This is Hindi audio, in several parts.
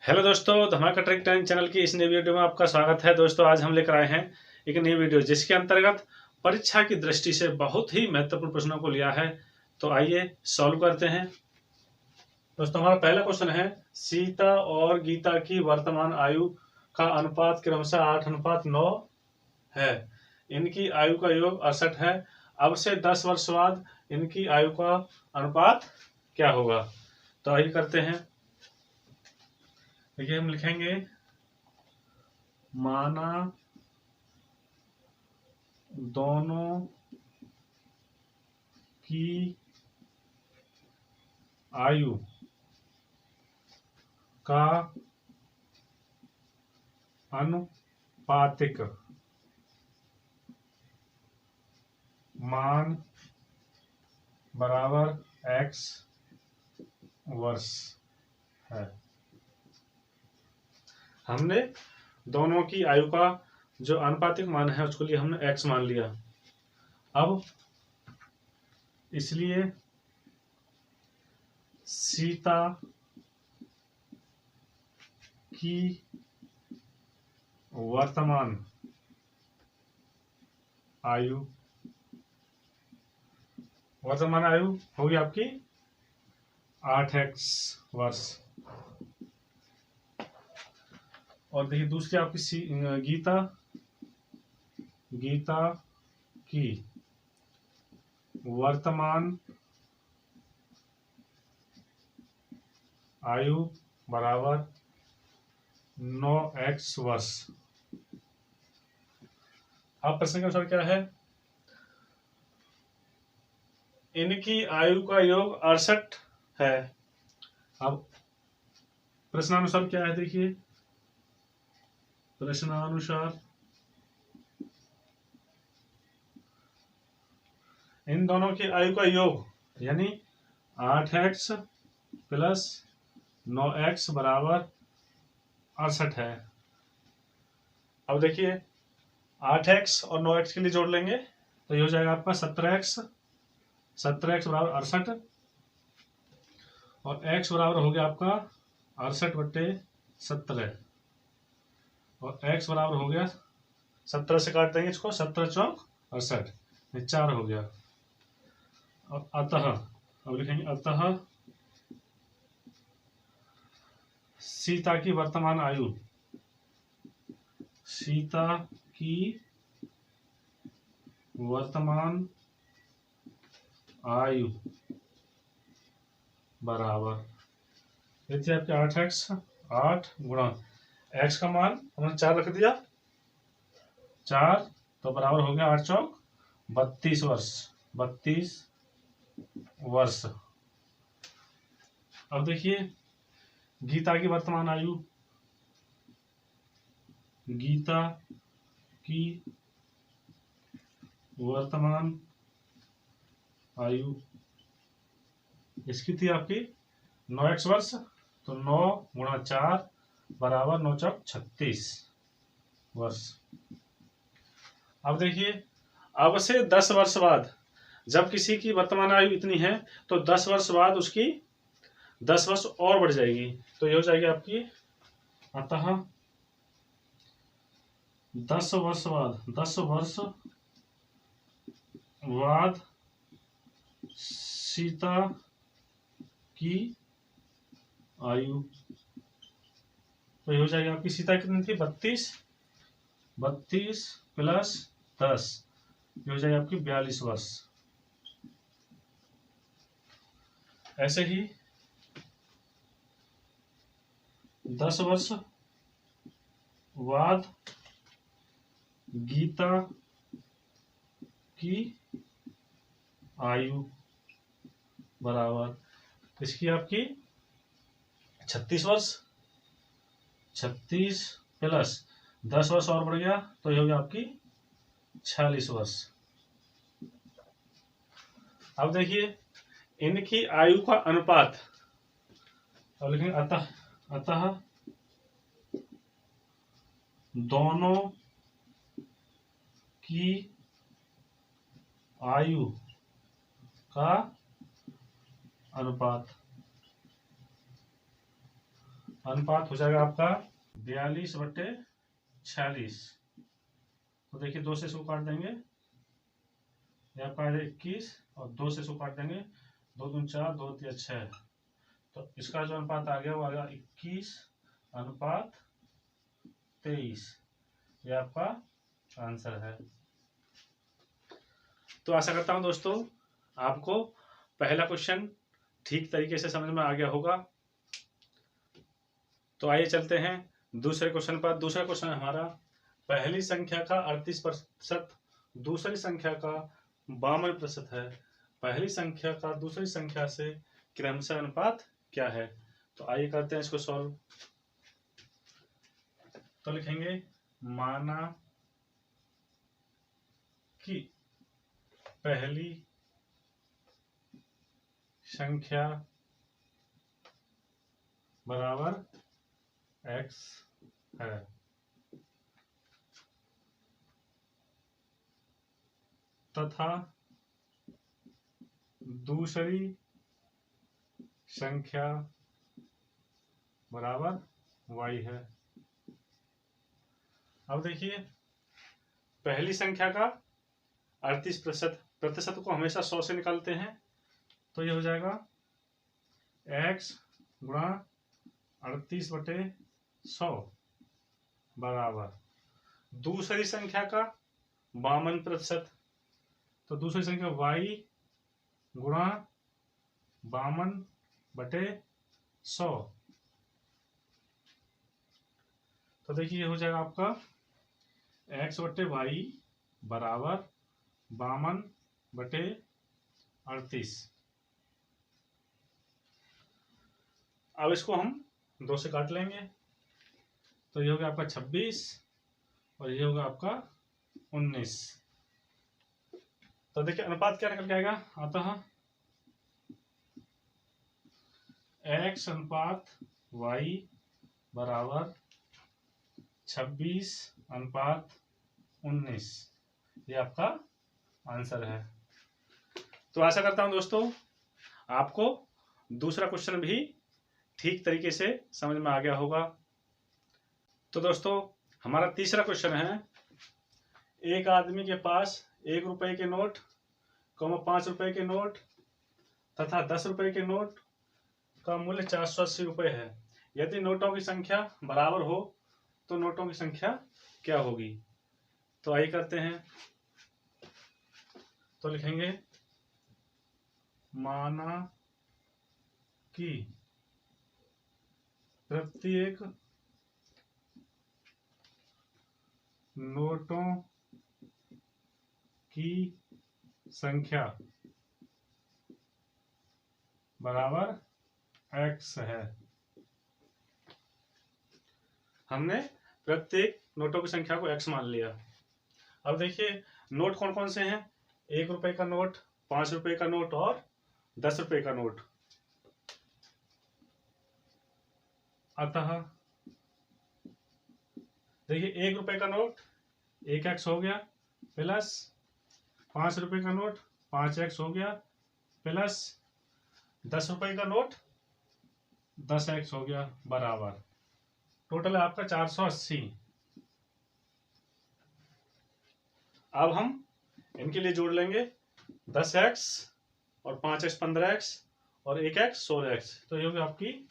हेलो दोस्तों, धमाका ट्रिक टाइम चैनल की इस नई वीडियो में आपका स्वागत है। दोस्तों, आज हम लेकर आए हैं एक नई वीडियो जिसके अंतर्गत परीक्षा की दृष्टि से बहुत ही महत्वपूर्ण प्रश्नों को लिया है। तो आइए सॉल्व करते हैं। दोस्तों, हमारा पहला क्वेश्चन है, सीता और गीता की वर्तमान आयु का अनुपात क्रमशः 8:9 है। इनकी आयु का योग 68 है। अब से 10 वर्ष बाद इनकी आयु का अनुपात क्या होगा? तो आइए करते हैं। देखिए, हम लिखेंगे माना दोनों की आयु का अनुपातिक मान बराबर x वर्ष है। हमने दोनों की आयु का जो अनुपातिक मान है उसके लिए हमने x मान लिया। अब इसलिए सीता की वर्तमान आयु होगी आपकी 8x वर्ष। और देखिए, दूसरी आपकी गीता की वर्तमान आयु बराबर 9x वर्ष। अब प्रश्न के अनुसार क्या है? इनकी आयु का योग 68 है। अब प्रश्नानुसार क्या है? देखिए, प्रश्नानुसार इन दोनों की आयु का योग यानी 8x प्लस 9x बराबर 68 है। अब देखिए, 8x और 9x के लिए जोड़ लेंगे तो ये हो जाएगा आपका 17x बराबर 68 और x बराबर हो गया आपका 68/17 और x बराबर हो गया 17 से काट देंगे इसको, 17 चौक 68, 4 हो गया। और अतः अब लिखेंगे अतः सीता की वर्तमान आयु बराबर ये थी आपके 8x, 8 गुणा x का मान हमने 4 रख दिया, 4 तो बराबर हो गया 8 चौक 32 वर्ष। अब देखिए, गीता की वर्तमान आयु इसकी थी आपकी 9x वर्ष, तो 9 गुणा 4 बराबर 9 चौक 36 वर्ष। अब देखिए, अब से 10 वर्ष बाद जब किसी की वर्तमान आयु इतनी है तो 10 वर्ष बाद उसकी 10 वर्ष और बढ़ जाएगी। तो ये हो जाएगी आपकी अतः 10 वर्ष बाद सीता की आयु, तो ये हो जाएगी आपकी सीता कितनी थी 32 प्लस 10, ये हो जाएगी आपकी 42 वर्ष। ऐसे ही 10 वर्ष बाद गीता की आयु बराबर इसकी आपकी 36 वर्ष, 36 प्लस 10 वर्ष और बढ़ गया तो ये हो गया आपकी 46 वर्ष। अब देखिए, इनकी आयु का अनुपात, अब लिखेंगे अतः दोनों की आयु का अनुपात, अनुपात हो जाएगा आपका 42/46। तो देखिए 2 से इसको काट देंगे, ये आपका 21 और 2 से इसको काट देंगे, 2 दूनी 4, 2 तिया 6। तो इसका जो अनुपात आ गया वो आ गया 21:23। ये आपका आंसर है। तो आशा करता हूं दोस्तों आपको पहला क्वेश्चन ठीक तरीके से समझ में आ गया होगा। तो आइए चलते हैं दूसरे क्वेश्चन पर। दूसरा क्वेश्चन हमारा, पहली संख्या का 38%, दूसरी संख्या का 52% है। पहली संख्या का दूसरी संख्या से क्रमशः अनुपात क्या है? तो आइए करते हैं इसको सॉल्व। तो लिखेंगे माना कि पहली संख्या बराबर x है, तथा दूसरी संख्या बराबर y है। अब देखिए पहली संख्या का 38% को हमेशा 100 से निकालते हैं, तो ये हो जाएगा x गुणा 38/100 बराबर दूसरी संख्या का 52%, तो दूसरी संख्या y गुणा 52/100। तो देखिए ये हो जाएगा आपका x/y बराबर 52/38। अब इसको हम 2 से काट लेंगे, तो ये हो गया आपका 26 और ये होगा आपका 19। तो देखिए अनुपात क्या निकल के आएगा, अतः x अनुपात y बराबर 26:19। ये आपका आंसर है। तो आशा करता हूं दोस्तों आपको दूसरा क्वेश्चन भी ठीक तरीके से समझ में आ गया होगा। तो दोस्तों हमारा तीसरा क्वेश्चन है, एक आदमी के पास 1 रुपए के नोट, 5 रुपए के नोट तथा 10 रुपए के नोट का मूल्य 480 रुपए है। यदि नोटों की संख्या बराबर हो तो नोटों की संख्या क्या होगी? तो आइए करते हैं। तो लिखेंगे माना कि प्रत्येक नोटों की संख्या बराबर x है। हमने प्रत्येक नोटों की संख्या को x मान लिया। अब देखिए नोट कौन कौन से हैं, 1 रुपए का नोट, 5 रुपए का नोट और 10 रुपए का नोट। अतः देखिए 1 रुपए का नोट 1x हो गया, प्लस 5 रुपए का नोट 5x हो गया, प्लस 10 रुपए का नोट 10x हो गया, बराबर टोटल है आपका 480। अब हम इनके लिए जोड़ लेंगे 10x और 5x 15x और 1x 16x। तो ये होगी आपकी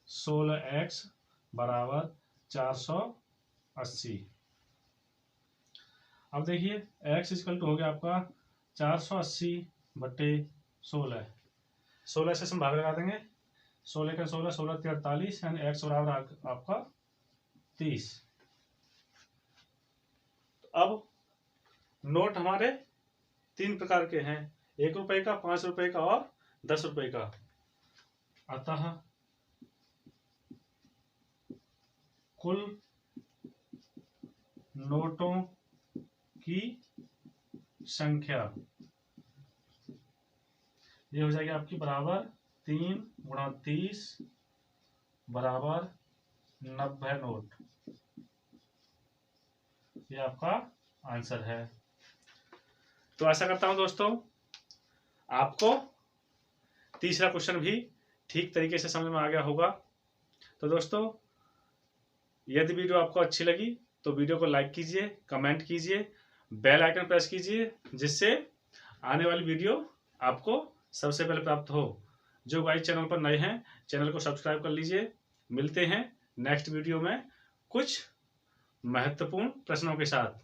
16x बराबर 480। अब देखिए x इक्वल टू हो गया आपका 480/16। 16 से हम भाग लगा देंगे, 16 का 16, 16 × 48, यानी x बराबर आपका 30। अब नोट हमारे 3 प्रकार के हैं, 1 रुपए का, 5 रुपए का और 10 रुपए का। अतः कुल नोटों की संख्या ये हो जाएगी आपकी बराबर 3 × 30 बराबर 90 नोट। ये आपका आंसर है। तो आशा करता हूं दोस्तों आपको तीसरा क्वेश्चन भी ठीक तरीके से समझ में आ गया होगा। तो दोस्तों, यदि वीडियो आपको अच्छी लगी तो वीडियो को लाइक कीजिए, कमेंट कीजिए, बेल आइकन प्रेस कीजिए, जिससे आने वाली वीडियो आपको सबसे पहले प्राप्त हो। जो भाई चैनल पर नए हैं, चैनल को सब्सक्राइब कर लीजिए। मिलते हैं नेक्स्ट वीडियो में कुछ महत्वपूर्ण प्रश्नों के साथ।